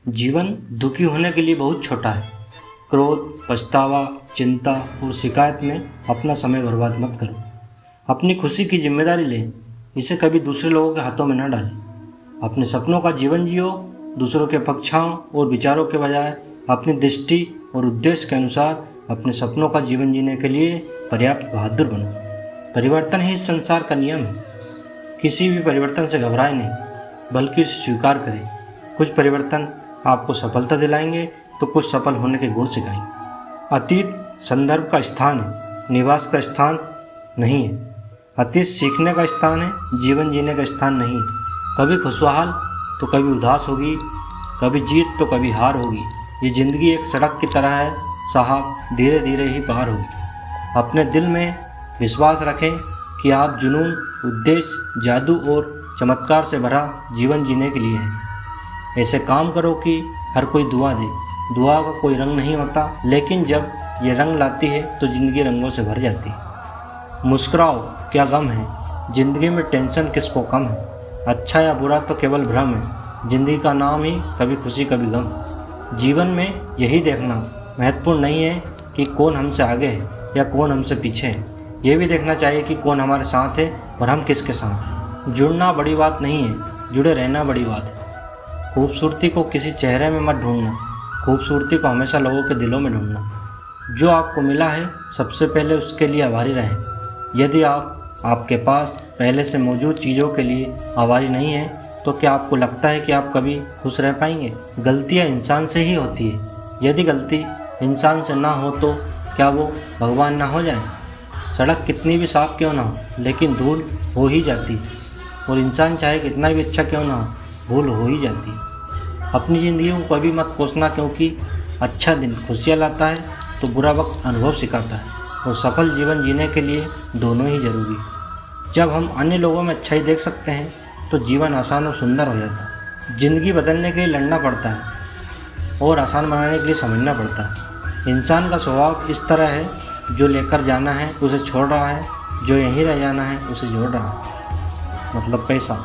जीवन दुखी होने के लिए बहुत छोटा है। क्रोध, पछतावा, चिंता और शिकायत में अपना समय बर्बाद मत करो। अपनी खुशी की जिम्मेदारी लें, इसे कभी दूसरे लोगों के हाथों में न डालें। अपने सपनों का जीवन जियो, दूसरों के अपेक्षाओं और विचारों के बजाय अपनी दृष्टि और उद्देश्य के अनुसार अपने सपनों का जीवन जीने के लिए पर्याप्त बहादुर बनो। परिवर्तन ही इस संसार का नियम है। किसी भी परिवर्तन से घबराए नहीं, बल्कि उसे स्वीकार करें। कुछ परिवर्तन आपको सफलता दिलाएंगे तो कुछ सफल होने के गुण सिखाएंगे। अतीत संदर्भ का स्थान है, निवास का स्थान नहीं है। अतीत सीखने का स्थान है, जीवन जीने का स्थान नहीं है। कभी खुशहाल तो कभी उदास होगी, कभी जीत तो कभी हार होगी। ये ज़िंदगी एक सड़क की तरह है साहब, धीरे धीरे ही पार होगी। अपने दिल में विश्वास रखें कि आप जुनून, उद्देश्य, जादू और चमत्कार से भरा जीवन जीने के लिए हैं। ऐसे काम करो कि हर कोई दुआ दे। दुआ का कोई रंग नहीं होता, लेकिन जब ये रंग लाती है तो ज़िंदगी रंगों से भर जाती है। मुस्कुराओ, क्या गम है, ज़िंदगी में टेंशन किसको कम है। अच्छा या बुरा तो केवल भ्रम है, ज़िंदगी का नाम ही कभी खुशी कभी गम। जीवन में यही देखना महत्वपूर्ण नहीं है कि कौन हमसे आगे है या कौन हमसे पीछे है। ये भी देखना चाहिए कि कौन हमारे साथ है और हम किसके साथ हैं। जुड़ना बड़ी बात नहीं है, जुड़े रहना बड़ी बात है। खूबसूरती को किसी चेहरे में मत ढूंढना, खूबसूरती को हमेशा लोगों के दिलों में ढूंढना। जो आपको मिला है सबसे पहले उसके लिए आभारी रहें। यदि आप आपके पास पहले से मौजूद चीज़ों के लिए आभारी नहीं हैं तो क्या आपको लगता है कि आप कभी खुश रह पाएंगे। गलतियाँ इंसान से ही होती है। यदि गलती इंसान से ना हो तो क्या वो भगवान ना हो जाए। सड़क कितनी भी साफ क्यों ना हो, लेकिन धूल हो ही जाती है, और इंसान चाहे कितना भी अच्छा क्यों ना हो, भूल हो ही जाती है। अपनी ज़िंदगी को कभी मत कोसना, क्योंकि अच्छा दिन खुशियाँ लाता है तो बुरा वक्त अनुभव सिखाता है, और सफल जीवन जीने के लिए दोनों ही जरूरी है। जब हम अन्य लोगों में अच्छाई देख सकते हैं तो जीवन आसान और सुंदर हो जाता है। ज़िंदगी बदलने के लिए लड़ना पड़ता है और आसान बनाने के लिए समझना पड़ता है। इंसान का स्वभाव इस तरह है, जो लेकर जाना है उसे छोड़ रहा है, जो यहीं रह जाना है उसे जोड़ रहा है। मतलब पैसा।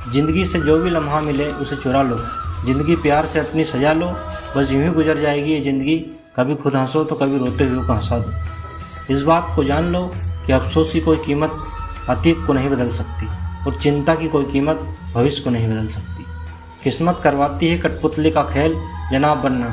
ज़िंदगी से जो भी लम्हा मिले उसे चुरा लो, ज़िंदगी प्यार से अपनी सजा लो। बस यूं ही गुजर जाएगी ये ज़िंदगी, कभी खुद हंसो तो कभी रोते हुए को हंसा दो। इस बात को जान लो कि अफसोस की कोई कीमत अतीत को नहीं बदल सकती, और चिंता की कोई कीमत भविष्य को नहीं बदल सकती। किस्मत करवाती है कठपुतली का खेल, जनाब बनना।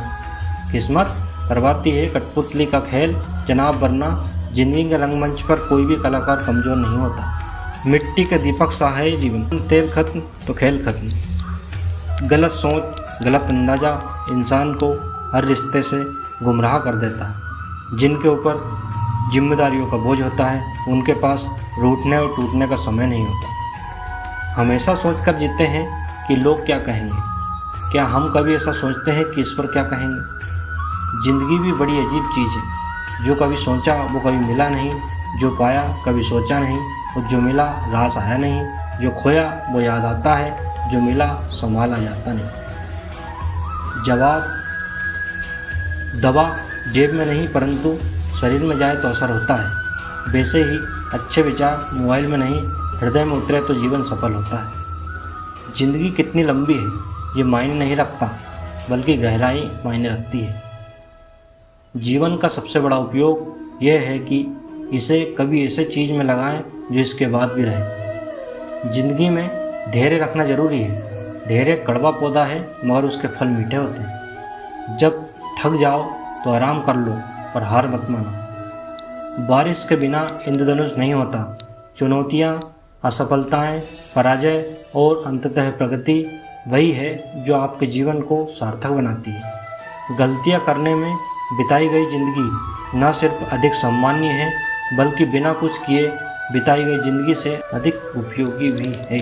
किस्मत करवाती है कठपुतली का खेल, जनाब बनना। ज़िंदगी के रंगमंच पर कोई भी कलाकार कमज़ोर नहीं होता। मिट्टी के दीपक सा है जीवन, तेल खत्म तो खेल खत्म। गलत सोच, गलत अंदाज़ा इंसान को हर रिश्ते से गुमराह कर देता है। जिनके ऊपर जिम्मेदारियों का बोझ होता है, उनके पास रूठने और टूटने का समय नहीं होता। हमेशा सोचकर जीते हैं कि लोग क्या कहेंगे। क्या हम कभी ऐसा सोचते हैं कि ईश्वर क्या कहेंगे। ज़िंदगी भी बड़ी अजीब चीज़ है। जो कभी सोचा वो कभी मिला नहीं, जो पाया कभी सोचा नहीं, और जो मिला रास आया नहीं। जो खोया वो याद आता है, जो मिला संभाला जाता नहीं। जवाब दवा जेब में नहीं परंतु शरीर में जाए तो असर होता है। वैसे ही अच्छे विचार मोबाइल में नहीं हृदय में उतरे तो जीवन सफल होता है। ज़िंदगी कितनी लंबी है ये मायने नहीं रखता, बल्कि गहराई मायने रखती है। जीवन का सबसे बड़ा उपयोग यह है कि इसे कभी ऐसे चीज़ में लगाएं जो इसके बाद भी रहे। ज़िंदगी में धैर्य रखना ज़रूरी है। धैर्य कड़वा पौधा है, मगर उसके फल मीठे होते हैं। जब थक जाओ तो आराम कर लो, पर हार मत मानो। बारिश के बिना इंद्रधनुष नहीं होता। चुनौतियाँ, असफलताएँ, पराजय और अंततः प्रगति वही है जो आपके जीवन को सार्थक बनाती है। गलतियाँ करने में बिताई गई ज़िंदगी न सिर्फ अधिक सम्मानीय है, बल्कि बिना कुछ किए बिताई गई ज़िंदगी से अधिक उपयोगी भी है।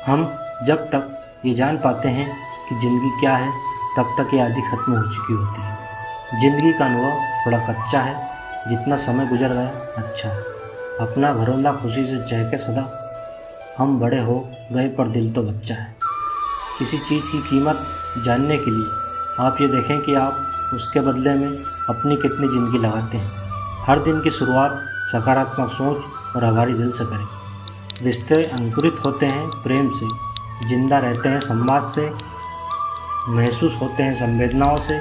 हम जब तक ये जान पाते हैं कि ज़िंदगी क्या है, तब तक ये आधी खत्म हो चुकी होती है। ज़िंदगी का अनुभव थोड़ा कच्चा है, जितना समय गुजर गया अच्छा है। अपना घरौंदा खुशी से चहके सदा, हम बड़े हो गए पर दिल तो बच्चा है। किसी चीज़ की कीमत जानने के लिए आप ये देखें कि आप उसके बदले में अपनी कितनी ज़िंदगी लगाते हैं। हर दिन की शुरुआत सकारात्मक सोच और आभारी दिल से करें। रिश्ते अंकुरित होते हैं प्रेम से, जिंदा रहते हैं संवाद से। महसूस होते हैं संवेदनाओं से,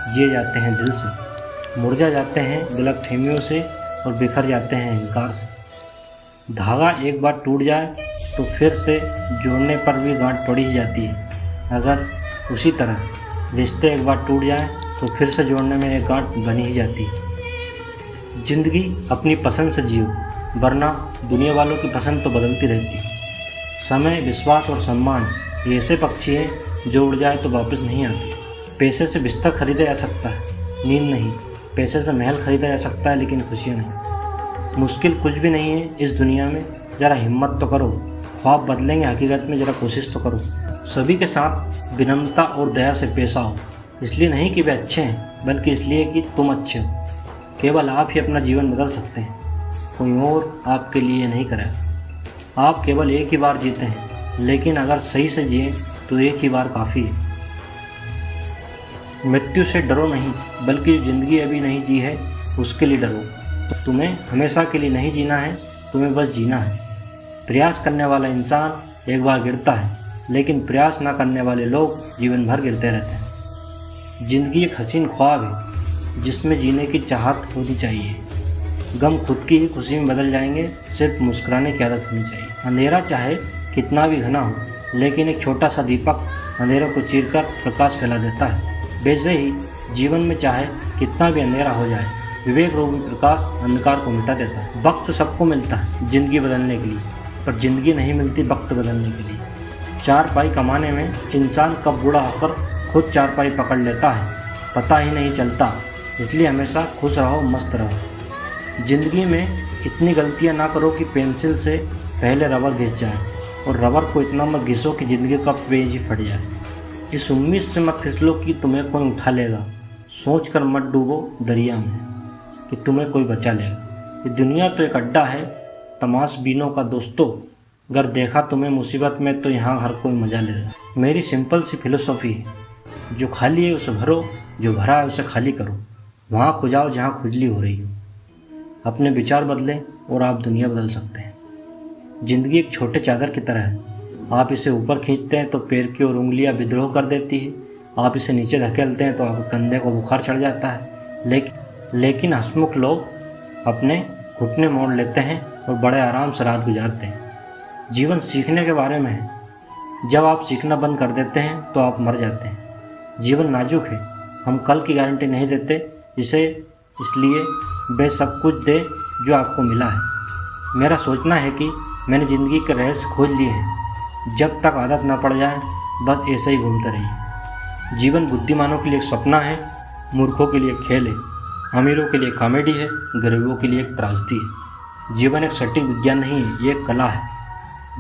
जिए जाते हैं दिल से, मुरझा जाते हैं गलतफहमियों से और बिखर जाते हैं अहंकार से। धागा एक बार टूट जाए तो फिर से जोड़ने पर भी गांठ पड़ी ही जाती है। अगर उसी तरह रिश्ते एक बार टूट जाए तो फिर से जोड़ने में एक गांठ बनी ही जाती है। जिंदगी अपनी पसंद से जियो, वरना दुनिया वालों की पसंद तो बदलती रहती है। समय, विश्वास और सम्मान ये ऐसे पक्षी हैं जो उड़ जाए तो वापस नहीं आते। पैसे से बिस्तर खरीदा जा सकता है, नींद नहीं। पैसे से महल खरीदा जा सकता है, लेकिन खुशियाँ नहीं। मुश्किल कुछ भी नहीं है इस दुनिया में, ज़रा हिम्मत तो करो। ख्वाब बदलेंगे हकीकत में, ज़रा कोशिश तो करो। सभी के साथ विनम्रता और दया से पेश आओ, इसलिए नहीं कि वे अच्छे हैं, बल्कि इसलिए कि तुम अच्छे हो। केवल आप ही अपना जीवन बदल सकते हैं, कोई और आपके लिए नहीं करेगा। आप केवल एक ही बार जीते हैं, लेकिन अगर सही से जिए तो एक ही बार काफ़ी है। मृत्यु से डरो नहीं, बल्कि जो ज़िंदगी अभी नहीं जी है उसके लिए डरो। तो तुम्हें हमेशा के लिए नहीं जीना है, तुम्हें बस जीना है। प्रयास करने वाला इंसान एक बार गिरता है, लेकिन प्रयास ना करने वाले लोग जीवन भर गिरते रहते हैं। ज़िंदगी एक हसीन ख्वाब है जिसमें जीने की चाहत होनी चाहिए। गम खुद की ही खुशी में बदल जाएंगे, सिर्फ मुस्कुराने की आदत होनी चाहिए। अंधेरा चाहे कितना भी घना हो, लेकिन एक छोटा सा दीपक अंधेरों को चीरकर प्रकाश फैला देता है। वैसे ही जीवन में चाहे कितना भी अंधेरा हो जाए, विवेक रूपी प्रकाश अंधकार को मिटा देता है। वक्त सबको मिलता है ज़िंदगी बदलने के लिए, पर ज़िंदगी नहीं मिलती वक्त बदलने के लिए। चारपाई कमाने में इंसान कब बूढ़ा होकर खुद चारपाई पकड़ लेता है, पता ही नहीं चलता। इसलिए हमेशा खुश रहो, मस्त रहो। ज़िंदगी में इतनी गलतियां ना करो कि पेंसिल से पहले रबर घिस जाए, और रबर को इतना मत घिसो कि ज़िंदगी का पेज ही फट जाए। इस उम्मीद से मत फिसलो कि तुम्हें कोई उठा लेगा। सोच कर मत डूबो दरिया में कि तुम्हें कोई बचा लेगा। ये दुनिया तो एक अड्डा है तमाशबीनों का दोस्तों। अगर देखा तुम्हें मुसीबत में तो यहाँ हर कोई मजा लेगा। मेरी सिंपल सी फिलोसॉफी है, जो खाली है उसे भरो, जो भरा है उसे खाली करो। वहाँ खो जाओ जहाँ खुजली हो रही हो। अपने विचार बदलें और आप दुनिया बदल सकते हैं। ज़िंदगी एक छोटे चादर की तरह है, आप इसे ऊपर खींचते हैं तो पैर की और उंगलियां विद्रोह कर देती है। आप इसे नीचे धकेलते हैं तो आपके कंधे को बुखार चढ़ जाता है। लेकिन हंसमुख लोग अपने घुटने मोड़ लेते हैं और बड़े आराम से रात गुजारते हैं। जीवन सीखने के बारे में है। जब आप सीखना बंद कर देते हैं तो आप मर जाते हैं। जीवन नाजुक है, हम कल की गारंटी नहीं देते इसलिए वे सब कुछ दे जो आपको मिला है। मेरा सोचना है कि मैंने ज़िंदगी के रहस्य खोज लिए हैं। जब तक आदत ना पड़ जाए बस ऐसे ही घूमते रहिए। जीवन बुद्धिमानों के लिए एक सपना है, मूर्खों के लिए एक खेल है, अमीरों के लिए कॉमेडी है, गरीबों के लिए एक त्रासदी है। जीवन एक सटीक विज्ञान नहीं है, ये एक कला है।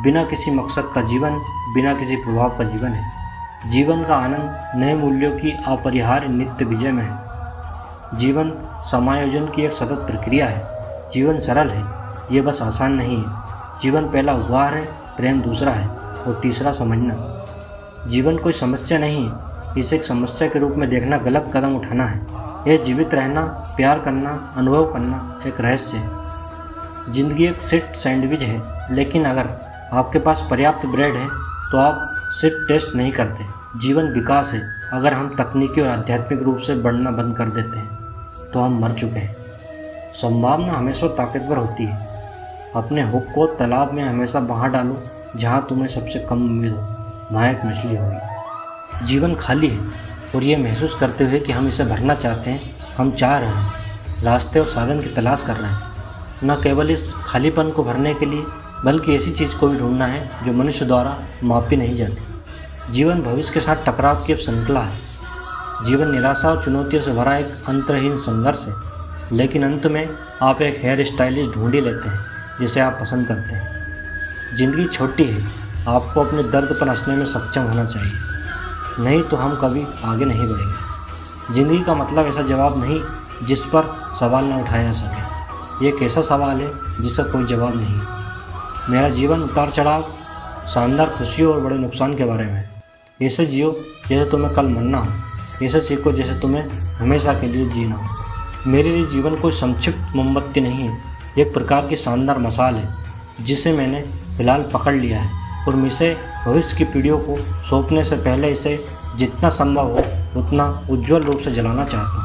बिना किसी मकसद का जीवन, बिना किसी प्रभाव का जीवन है। जीवन का आनंद नए मूल्यों की अपरिहार्य नित्य विजय में है। जीवन समायोजन की एक सतत प्रक्रिया है। जीवन सरल है, ये बस आसान नहीं है। जीवन पहला उपहार है, प्रेम दूसरा है और तीसरा समझना। जीवन कोई समस्या नहीं है, इसे एक समस्या के रूप में देखना गलत कदम उठाना है। यह जीवित रहना, प्यार करना, अनुभव करना एक रहस्य है। जिंदगी एक सिट सैंडविच है, लेकिन अगर आपके पास पर्याप्त ब्रेड है तो आप सिट टेस्ट नहीं करते। जीवन विकास है, अगर हम तकनीकी और आध्यात्मिक रूप से बढ़ना बंद कर देते हैं तो हम मर चुके हैं। संभावना हमेशा ताकतवर होती है। अपने हुक को तालाब में हमेशा वहाँ डालो जहाँ तुम्हें सबसे कम उम्मीद हो, वहाँ एक मछली होगी। जीवन खाली है और ये महसूस करते हुए कि हम इसे भरना चाहते हैं, हम चाह रहे हैं, रास्ते और साधन की तलाश कर रहे हैं। न केवल इस खालीपन को भरने के लिए, बल्कि ऐसी चीज़ को भी ढूंढना है जो मनुष्य द्वारा मापी नहीं जाती। जीवन भविष्य के साथ टकराव की एक श्रृंखला है। जीवन निराशा और चुनौतियों से भरा एक अंतहीन संघर्ष है, लेकिन अंत में आप एक हेयर स्टाइलिस्ट ढूंढ ही लेते हैं जिसे आप पसंद करते हैं। ज़िंदगी छोटी है, आपको अपने दर्द पर हंसने में सक्षम होना चाहिए, नहीं तो हम कभी आगे नहीं बढ़ेंगे। ज़िंदगी का मतलब ऐसा जवाब नहीं जिस पर सवाल न उठाया जा सके। ये एक ऐसा सवाल है जिसका कोई जवाब नहीं। मेरा जीवन उतार चढ़ाव, शानदार खुशियों और बड़े नुकसान के बारे में है। ऐसे जियो जैसे तुम्हें कल मरना हो, ऐसे सीखो जैसे तुम्हें हमेशा के लिए जीना हो। मेरे लिए जीवन कोई संक्षिप्त मोमबत्ती नहीं है, एक प्रकार की शानदार मसाल है जिसे मैंने फिलहाल पकड़ लिया है और मैं इसे भविष्य की पीढ़ियों को सौंपने से पहले इसे जितना संभव हो उतना उज्जवल रूप से जलाना चाहता हूँ।